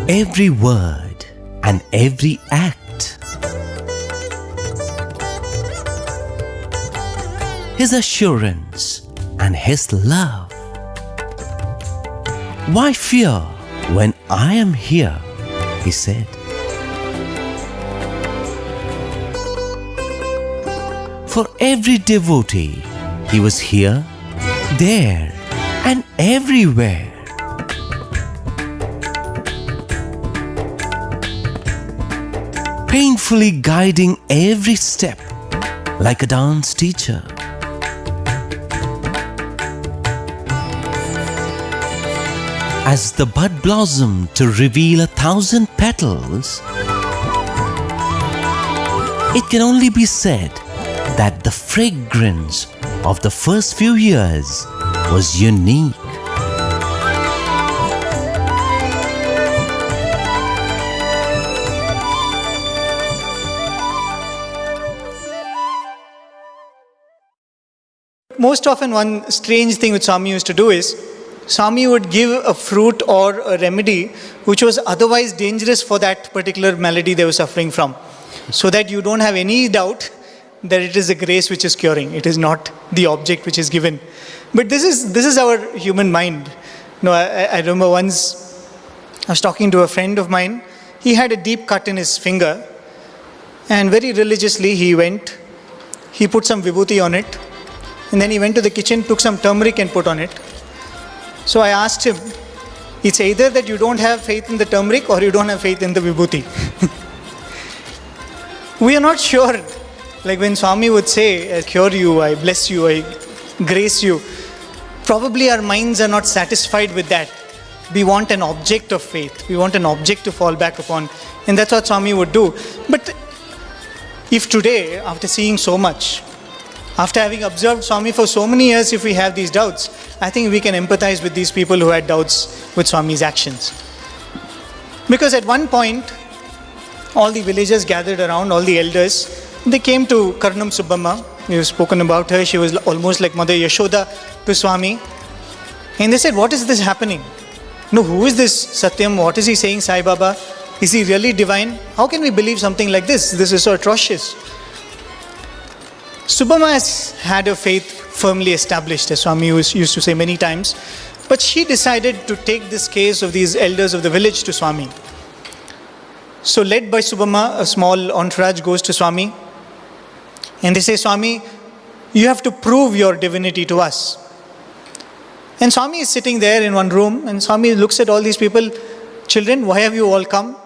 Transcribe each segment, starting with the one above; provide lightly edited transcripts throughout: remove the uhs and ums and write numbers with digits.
every word and every act. His assurance and His love. Why fear when I am here? He said. For every devotee, He was here, there, and everywhere. Painfully guiding every step like a dance teacher. As the bud blossomed to reveal 1,000 petals, it can only be said that the fragrance of the first few years was unique. Most often one strange thing which Swami used to do is, Swami would give a fruit or a remedy which was otherwise dangerous for that particular malady they were suffering from, so that you don't have any doubt that it is the grace which is curing. It is not the object which is given. But this is our human mind. No, I remember once I was talking to a friend of mine. He had a deep cut in his finger, and very religiously he put some vibhuti on it, and then he went to the kitchen, took some turmeric and put on it. So I asked him, it's either that you don't have faith in the turmeric or you don't have faith in the vibhuti. We are not sure. Like when Swami would say, I cure you, I bless you, I grace you, probably our minds are not satisfied with that. We want an object of faith. We want an object to fall back upon. And that's what Swami would do. But if today, after seeing so much, after having observed Swami for so many years, if we have these doubts, I think we can empathize with these people who had doubts with Swami's actions. Because at one point, all the villagers gathered around, all the elders, they came to Karnam Subbamma. We have spoken about her. She was almost like Mother Yashoda to Swami. And they said, what is this happening? No, who is this Satyam? What is he saying, Sai Baba? Is he really divine? How can we believe something like this? This is so atrocious. Subbamma has had her faith firmly established, as Swami used to say many times. But she decided to take this case of these elders of the village to Swami. So led by Subbamma, a small entourage goes to Swami. And they say, Swami, you have to prove your divinity to us. And Swami is sitting there in one room, and Swami looks at all these people. Children, why have you all come?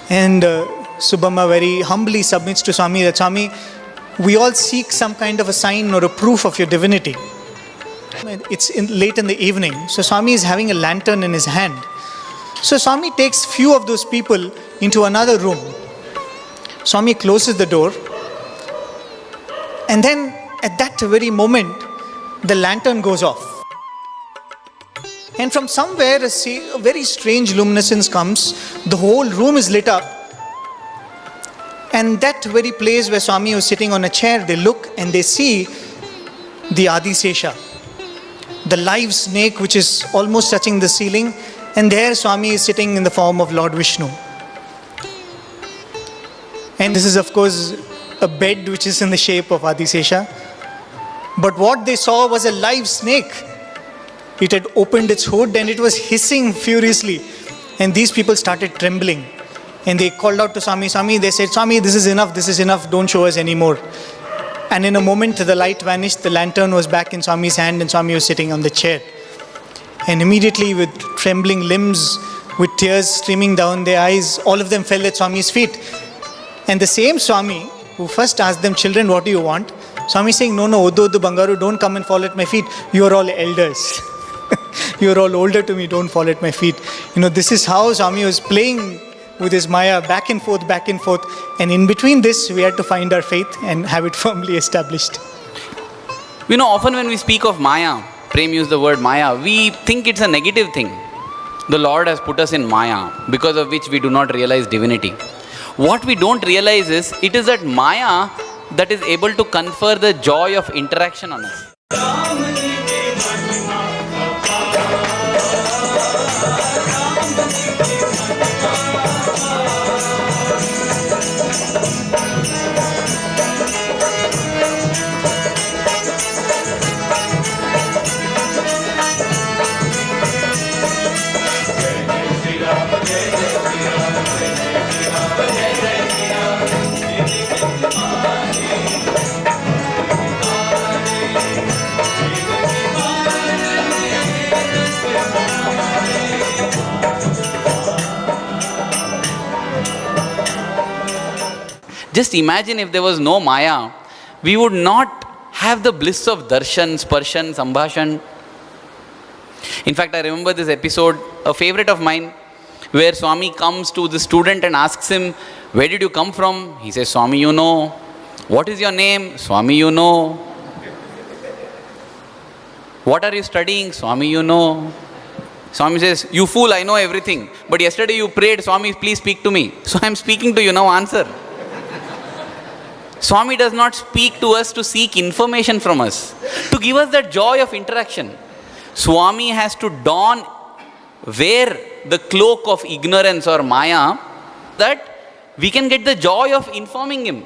And Subbamma very humbly submits to Swami that, Swami, we all seek some kind of a sign or a proof of your divinity. It's late in the evening, so Swami is having a lantern in his hand. So Swami takes few of those people into another room. Swami closes the door, and then at that very moment, the lantern goes off. And from somewhere, a very strange luminescence comes. The whole room is lit up. And that very place where Swami was sitting on a chair, they look and they see the Adisesha, the live snake which is almost touching the ceiling. And there Swami is sitting in the form of Lord Vishnu. And this is of course a bed which is in the shape of Adisesha. But what they saw was a live snake. It had opened its hood and it was hissing furiously. And these people started trembling. And they called out to Swami. Swami, they said, Swami, this is enough, don't show us anymore. And in a moment the light vanished, the lantern was back in Swami's hand, and Swami was sitting on the chair. And immediately, with trembling limbs, with tears streaming down their eyes, all of them fell at Swami's feet. And the same Swami who first asked them, children, what do you want? Swami saying, no, Odu Bangaru, don't come and fall at my feet. You are all elders. You are all older to me, don't fall at my feet. This is how Swami was playing with his Maya back and forth. And in between this, we had to find our faith and have it firmly established. Often when we speak of Maya, Prem used the word Maya, we think it's a negative thing. The Lord has put us in Maya, because of which we do not realize divinity. What we don't realize is, it is that Maya that is able to confer the joy of interaction on us. Just imagine if there was no Maya, we would not have the bliss of darshan, sparshan, sambhashan. In fact, I remember this episode, a favorite of mine, where Swami comes to the student and asks him, where did you come from? He says, Swami, you know. What is your name? Swami, you know. What are you studying? Swami, you know. Swami says, you fool, I know everything. But yesterday you prayed, Swami, please speak to me. So I am speaking to you, now answer. Swami does not speak to us to seek information from us, to give us that joy of interaction. Swami has to wear the cloak of ignorance or Maya, that we can get the joy of informing him.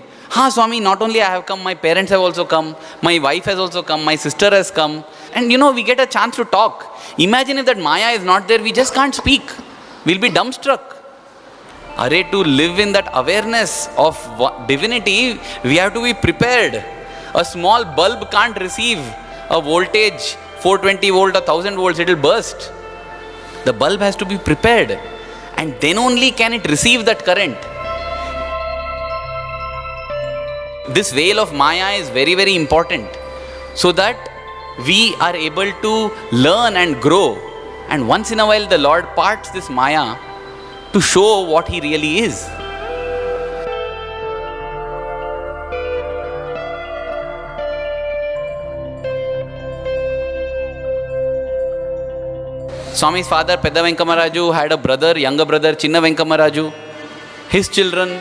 Swami, not only I have come, my parents have also come, my wife has also come, my sister has come. And we get a chance to talk. Imagine if that Maya is not there, we just can't speak. We'll be dumbstruck. To live in that awareness of divinity, we have to be prepared. A small bulb can't receive a voltage, 420 volt or 1000 volts, it will burst. The bulb has to be prepared, and then only can it receive that current. This veil of Maya is very, very important, so that we are able to learn and grow. And once in a while the Lord parts this Maya to show what He really is. Swami's father, Pedda Venkamaraju, had a brother, younger brother, Chinna Venkamaraju. His children,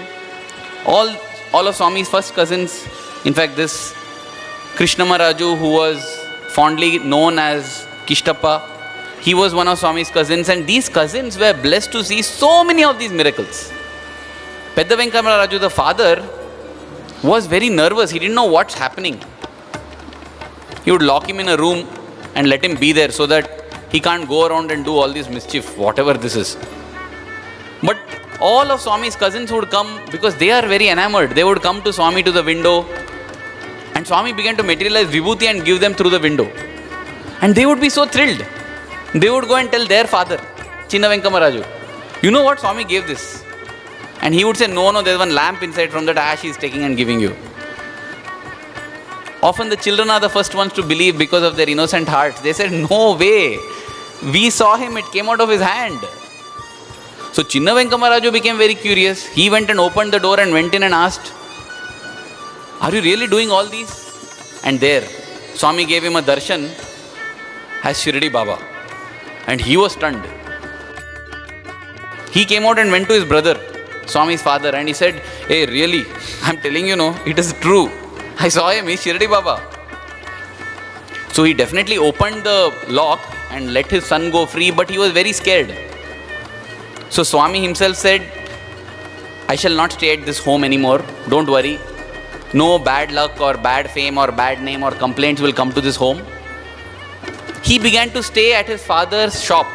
all of Swami's first cousins. In fact, this Krishnamaraju, who was fondly known as Kishtappa, he was one of Swami's cousins, and these cousins were blessed to see so many of these miracles. Pedda Venkamaraju, the father, was very nervous. He didn't know what's happening. He would lock him in a room and let him be there so that he can't go around and do all this mischief, whatever this is. But all of Swami's cousins would come, because they are very enamored. They would come to Swami to the window, and Swami began to materialize Vibhuti and give them through the window. And they would be so thrilled. They would go and tell their father, Chinna Venkamaraju, you know what, Swami gave this. And he would say, no, there's one lamp inside, from that ash he's taking and giving you. Often the children are the first ones to believe because of their innocent hearts. They said, no way. We saw him, it came out of his hand. So Chinna Venkamaraju became very curious. He went and opened the door and went in and asked, are you really doing all these? And there, Swami gave him a darshan as Shirdi Baba. And he was stunned. He came out and went to his brother, Swami's father, and he said, hey, really, I'm telling you, it is true. I saw him, he's Shirdi Baba. So he definitely opened the lock and let his son go free, but he was very scared. So Swami himself said, I shall not stay at this home anymore, don't worry. No bad luck or bad fame or bad name or complaints will come to this home. He began to stay at his father's shop.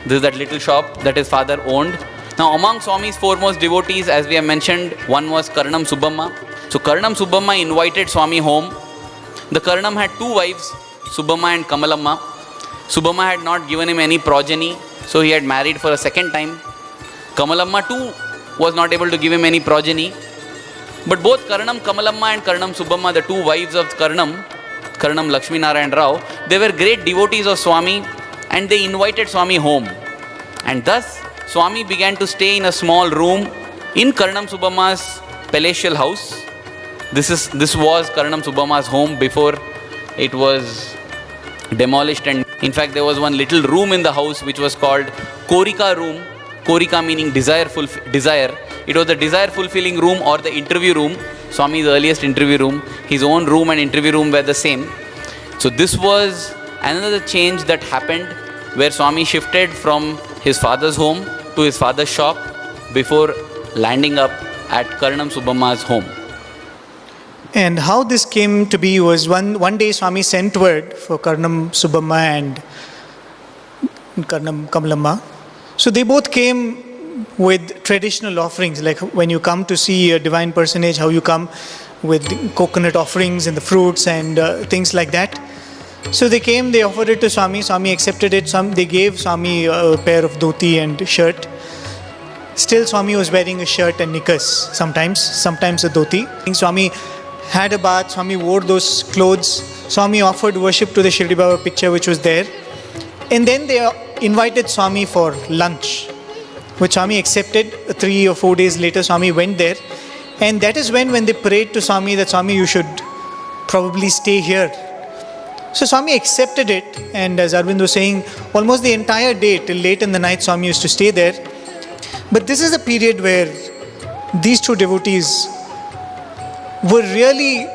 This is that little shop that his father owned. Now among Swami's foremost devotees, as we have mentioned, one was Karnam Subbamma. So Karnam Subbamma invited Swami home. The Karnam had two wives, Subbamma and Kamalamma. Subbamma had not given him any progeny, so he had married for a second time. Kamalamma too was not able to give him any progeny. But both Karnam Kamalamma and Karnam Subbamma, the two wives of Karnam Lakshmi Narayan Rao, they were great devotees of Swami, and they invited Swami home. And thus, Swami began to stay in a small room in Karnam Subbamma's palatial house. This was Karnam Subbamma's home before it was demolished. And in fact, there was one little room in the house which was called Korika room. Korika meaning desire. It was the desire fulfilling room or the interview room. Swami's earliest interview room. His own room and interview room were the same. So this was another change that happened, where Swami shifted from his father's home to his father's shop before landing up at Karnam Subbamma's home. And how this came to be was one day Swami sent word for Karnam Subbamma and Karnam Kamalamma. So they both came with traditional offerings, like when you come to see a divine personage, how you come with coconut offerings and the fruits and things like that. So they came, they offered it to Swami. Swami accepted it. They gave Swami a pair of dhoti and shirt. Still, Swami was wearing a shirt and knickers sometimes a dhoti. Swami had a bath, Swami wore those clothes, Swami offered worship to the Shirdi Baba picture which was there. And then they invited Swami for lunch, which Swami accepted. 3 or 4 days later, Swami went there. And that is when they prayed to Swami that Swami, you should probably stay here. So Swami accepted it, and as Arvind was saying, almost the entire day till late in the night, Swami used to stay there. But this is a period where these two devotees were really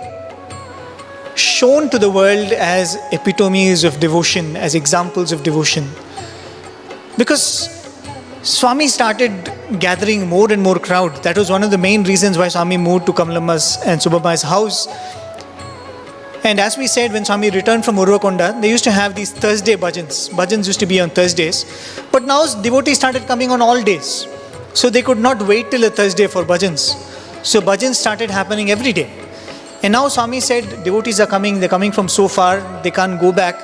shown to the world as epitomes of devotion, as examples of devotion. Because Swami started gathering more and more crowd. That was one of the main reasons why Swami moved to Kamalamma's and Subhamma's house. And as we said, when Swami returned from Urvakonda, they used to have these Thursday bhajans. Bhajans used to be on Thursdays. But now devotees started coming on all days. So they could not wait till a Thursday for bhajans. So bhajans started happening every day. And now Swami said, devotees are coming, they're coming from so far, they can't go back.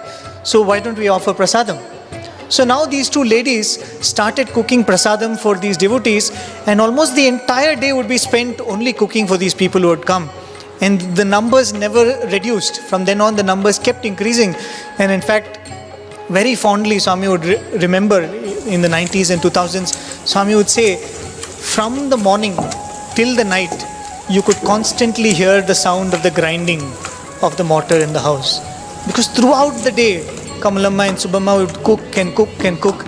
So why don't we offer prasadam? So now these two ladies started cooking prasadam for these devotees, and almost the entire day would be spent only cooking for these people who had come. And the numbers never reduced. From then on, the numbers kept increasing. And in fact, very fondly, Swami would remember in the 90s and 2000s, Swami would say, from the morning till the night, you could constantly hear the sound of the grinding of the mortar in the house. Because throughout the day, Kamalamma and Subhamma would cook and cook and cook.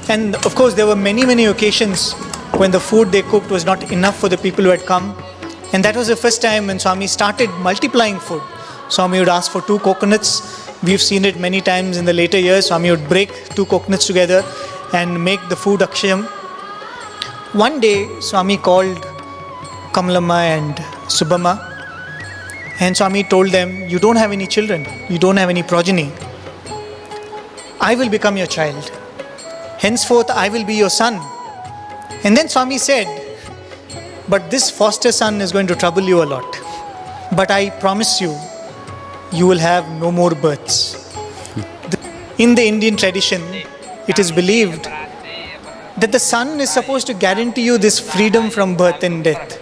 And of course, there were many, many occasions when the food they cooked was not enough for the people who had come. And that was the first time when Swami started multiplying food. Swami would ask for 2 coconuts. We've seen it many times in the later years. Swami would break 2 coconuts together and make the food akshayam. One day, Swami called Kamalamma and Subhamma, and Swami told them, you don't have any children, you don't have any progeny. I will become your child. Henceforth, I will be your son. And then Swami said, but this foster son is going to trouble you a lot. But I promise you, you will have no more births. In the Indian tradition, it is believed that the son is supposed to guarantee you this freedom from birth and death.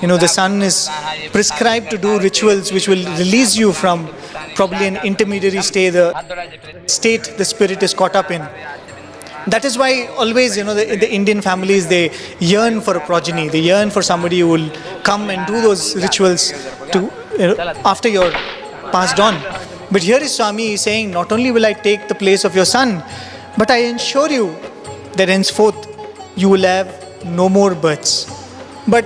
You know, the son is prescribed to do rituals which will release you from probably an intermediary state, the spirit is caught up in. That is why always, the Indian families, they yearn for a progeny. They yearn for somebody who will come and do those rituals after you're passed on. But here is Swami saying, not only will I take the place of your son, but I ensure you that henceforth you will have no more births. But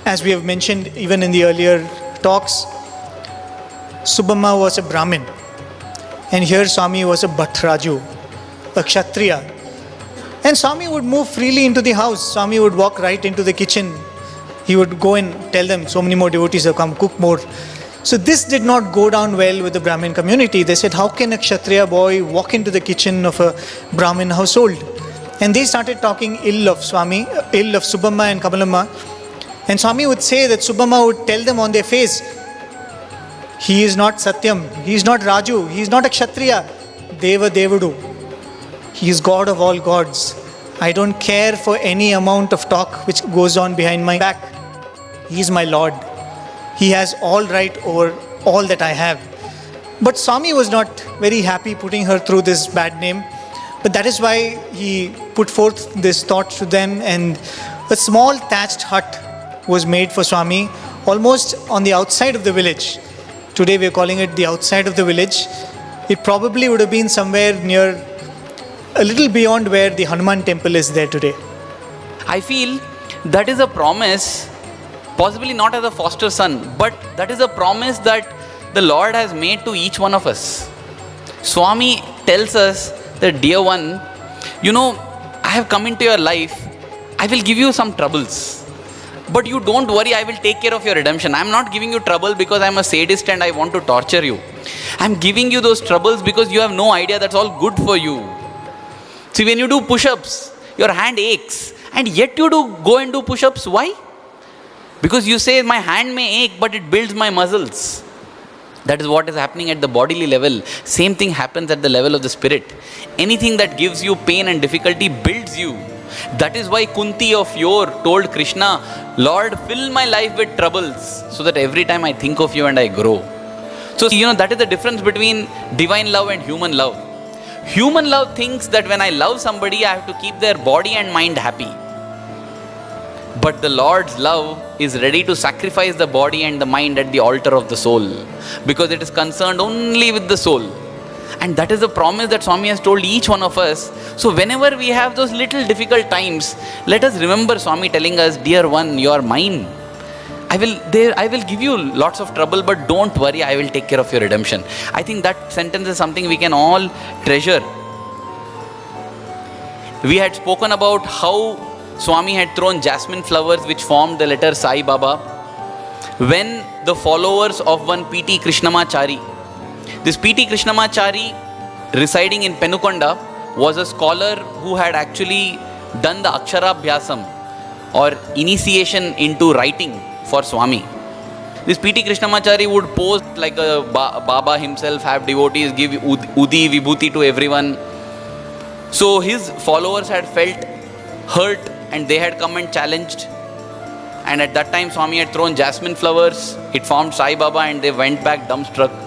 as we have mentioned even in the earlier talks, Subhamma was a Brahmin. And here Swami was a Bhattraju, a Kshatriya. And Swami would move freely into the house. Swami would walk right into the kitchen. He would go and tell them, so many more devotees have come, cook more. So this did not go down well with the Brahmin community. They said, how can a Kshatriya boy walk into the kitchen of a Brahmin household? And they started talking ill of Swami, ill of Subhamma and Kamalamma. And Swami would say that Subhamma would tell them on their face, he is not Satyam, he is not Raju, he is not a Kshatriya, Deva Devudu. He is God of all gods. I don't care for any amount of talk which goes on behind my back. He is my Lord. He has all right over all that I have. But Swami was not very happy putting her through this bad name. But that is why he put forth this thought to them, and a small thatched hut was made for Swami almost on the outside of the village. Today we are calling it the outside of the village. It probably would have been somewhere near, a little beyond where the Hanuman temple is there today. I feel that is a promise, possibly not as a foster son, but that is a promise that the Lord has made to each one of us. Swami tells us that, dear one, I have come into your life, I will give you some troubles. But you don't worry, I will take care of your redemption. I am not giving you trouble because I am a sadist and I want to torture you. I am giving you those troubles because you have no idea that's all good for you. See, when you do push-ups, your hand aches, and yet you go and do push-ups. Why? Because you say, my hand may ache, but it builds my muscles. That is what is happening at the bodily level. Same thing happens at the level of the spirit. Anything that gives you pain and difficulty builds you. That is why Kunti of yore told Krishna, Lord, fill my life with troubles so that every time I think of you and I grow. So, that is the difference between divine love and human love. Human love thinks that when I love somebody, I have to keep their body and mind happy. But the Lord's love is ready to sacrifice the body and the mind at the altar of the soul, because it is concerned only with the soul. And that is the promise that Swami has told each one of us. So whenever we have those little difficult times, let us remember Swami telling us, dear one, you are mine. I will give you lots of trouble, but don't worry, I will take care of your redemption. I think that sentence is something we can all treasure. We had spoken about how Swami had thrown jasmine flowers which formed the letter Sai Baba. When the followers of one P.T. Krishnamachari, this P.T. Krishnamachari residing in Penukonda was a scholar who had actually done the Aksharabhyasam or initiation into writing for Swami. This P.T. Krishnamachari would pose like a Baba himself, have devotees, give Udi, Vibhuti to everyone. So his followers had felt hurt and they had come and challenged. And at that time Swami had thrown jasmine flowers. It formed Sai Baba and they went back dumbstruck.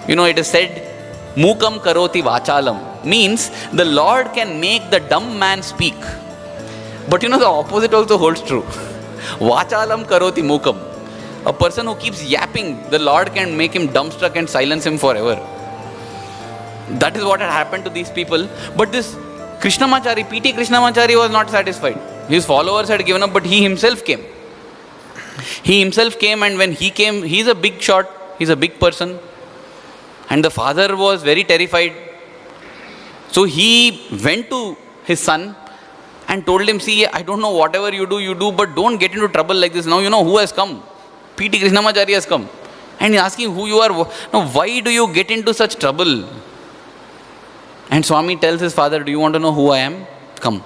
It is said, Mukam karoti vachalam, means the Lord can make the dumb man speak. But the opposite also holds true. Vachalam karoti mukam. A person who keeps yapping, the Lord can make him dumbstruck and silence him forever. That is what had happened to these people. But this Krishnamachari, P.T. Krishnamachari was not satisfied. His followers had given up, but he himself came. And when he came, he is a big shot, he is a big person. And the father was very terrified. So he went to his son and told him, see, I don't know, whatever you do, but don't get into trouble like this. Now you know who has come. P.T. Krishnamachari has come. And he is asking who you are. Now why do you get into such trouble? And Swami tells his father, do you want to know who I am? Come.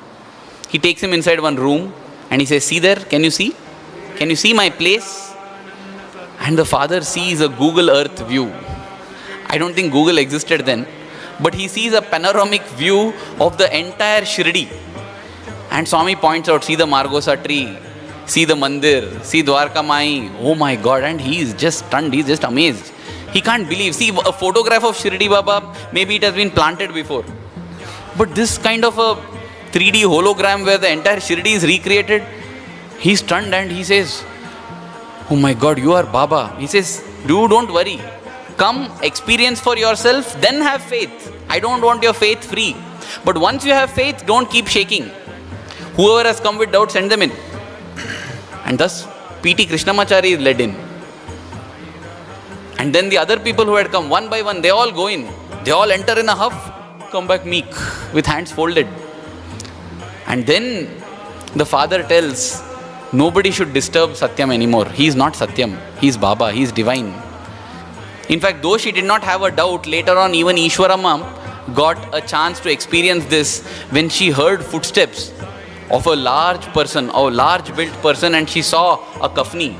He takes him inside one room and he says, see there, can you see? Can you see my place? And the father sees a Google Earth view. I don't think Google existed then, but he sees a panoramic view of the entire Shirdi. And Swami points out, see the Margosa tree, see the mandir, see Dwarka Mai. Oh my God, and he is just stunned, he is just amazed. He can't believe. See, a photograph of Shirdi Baba, maybe it has been planted before. But this kind of a 3D hologram where the entire Shirdi is recreated, he's stunned and he says, oh my God, you are Baba. He says, don't worry. Come, experience for yourself, then have faith. I don't want your faith free. But once you have faith, don't keep shaking. Whoever has come with doubt, send them in. And thus, P.T. Krishnamachari is led in. And then the other people who had come, one by one, they all go in. They all enter in a huff, come back meek, with hands folded. And then the father tells, nobody should disturb Satyam anymore. He is not Satyam. He is Baba. He is divine. In fact, though she did not have a doubt, later on even Ishwaramma got a chance to experience this when she heard footsteps of a large person, a large built person, and she saw a kafni.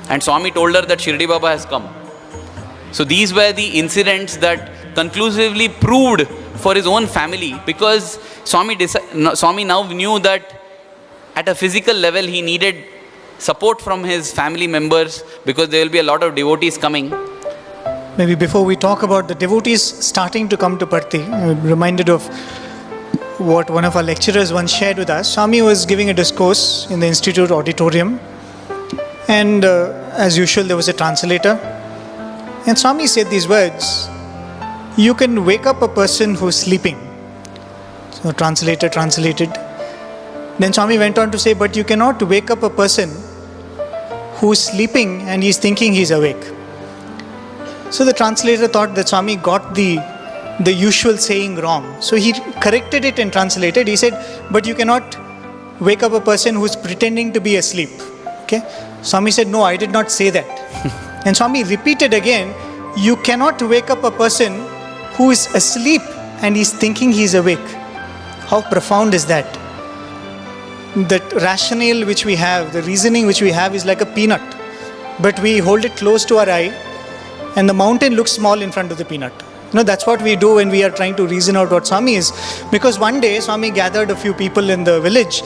And Swami told her that Shirdi Baba has come. So these were the incidents that conclusively proved for his own family, because Swami now knew that at a physical level he needed support from his family members, because there will be a lot of devotees coming. Maybe before we talk about the devotees starting to come to Parthi, I'm reminded of what one of our lecturers once shared with us. Swami was giving a discourse in the Institute auditorium, and as usual there was a translator, and Swami said these words, you can wake up a person who's sleeping. So translator translated. Then Swami went on to say, but you cannot wake up a person who's sleeping and he's thinking he's awake. So the translator thought that Swami got the usual saying wrong. So he corrected it and translated. He said, but you cannot wake up a person who's pretending to be asleep. Okay? Swami said, no, I did not say that. And Swami repeated again, you cannot wake up a person who is asleep and he's thinking he's awake. How profound is that? That rationale which we have, the reasoning which we have is like a peanut. But we hold it close to our eye and the mountain looks small in front of the peanut. That's what we do when we are trying to reason out what Swami is. Because one day Swami gathered a few people in the village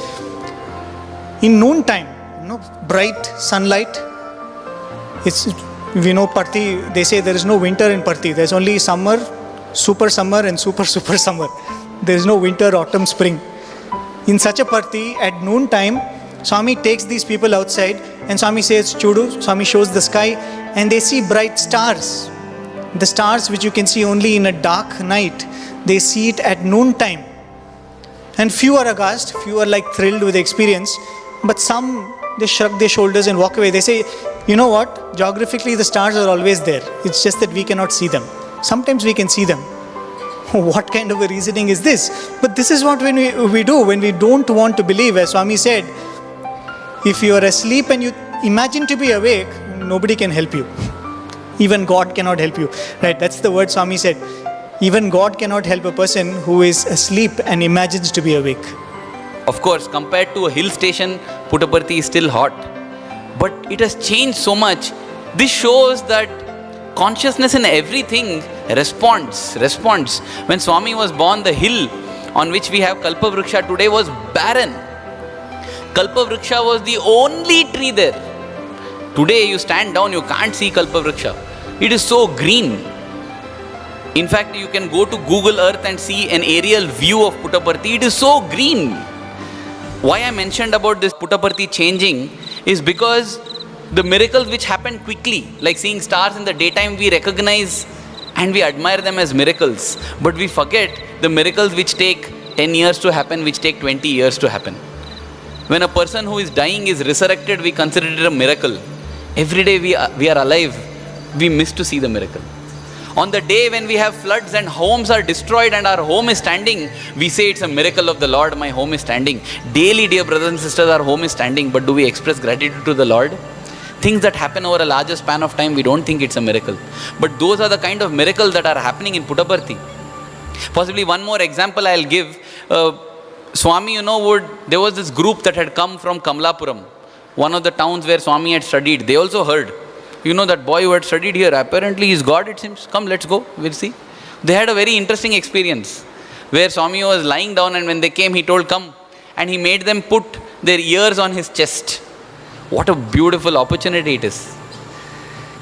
in noontime, bright sunlight. Parthi, they say there is no winter in Parthi. There's only summer, super summer and super summer. There is no winter, autumn, spring. In such a Parthi, at noontime, Swami takes these people outside and Swami says, Chudu, Swami shows the sky and they see bright stars. The stars which you can see only in a dark night, they see it at noontime. And few are aghast, few are like thrilled with the experience, but some, they shrug their shoulders and walk away. They say, you know what, geographically the stars are always there. It's just that we cannot see them. Sometimes we can see them. What kind of a reasoning is this? But this is what we do when we don't want to believe. As Swami said, if you are asleep and you imagine to be awake, nobody can help you. Even God cannot help you. Right? That's the word Swami said. Even God cannot help a person who is asleep and imagines to be awake. Of course, compared to a hill station, Puttaparthi is still hot. But it has changed so much. This shows that consciousness in everything responds. When Swami was born, the hill on which we have Kalpavruksha today was barren. Kalpavruksha was the only tree there. Today you stand down, you can't see Kalpavruksha. It is so green. In fact, you can go to Google Earth and see an aerial view of Puttaparthi. It is so green. Why I mentioned about this Puttaparthi changing is because the miracles which happen quickly, like seeing stars in the daytime, we recognize and we admire them as miracles. But we forget the miracles which take 10 years to happen, which take 20 years to happen. When a person who is dying is resurrected, we consider it a miracle. Every day we are alive, we miss to see the miracle. On the day when we have floods and homes are destroyed and our home is standing, we say it's a miracle of the Lord, my home is standing. Daily, dear brothers and sisters, our home is standing, but do we express gratitude to the Lord? Things that happen over a larger span of time, we don't think it's a miracle. But those are the kind of miracles that are happening in Puttaparthi. Possibly one more example I'll give. Swami, there was this group that had come from Kamalapuram, one of the towns where Swami had studied. They also heard. That boy who had studied here, apparently he's God, it seems. Come, let's go, we'll see. They had a very interesting experience where Swami was lying down and when they came, he told, come. And he made them put their ears on his chest. What a beautiful opportunity it is.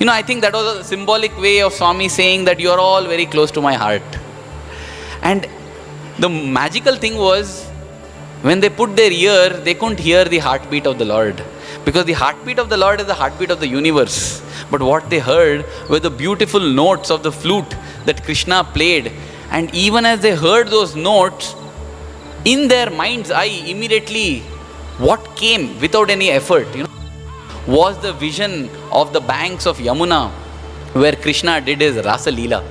I think that was a symbolic way of Swami saying that you're all very close to my heart. And the magical thing was, when they put their ear, they couldn't hear the heartbeat of the Lord. Because the heartbeat of the Lord is the heartbeat of the universe. But what they heard were the beautiful notes of the flute that Krishna played. And even as they heard those notes, in their mind's eye, immediately, what came without any effort, was the vision of the banks of Yamuna, where Krishna did his Rasa Leela.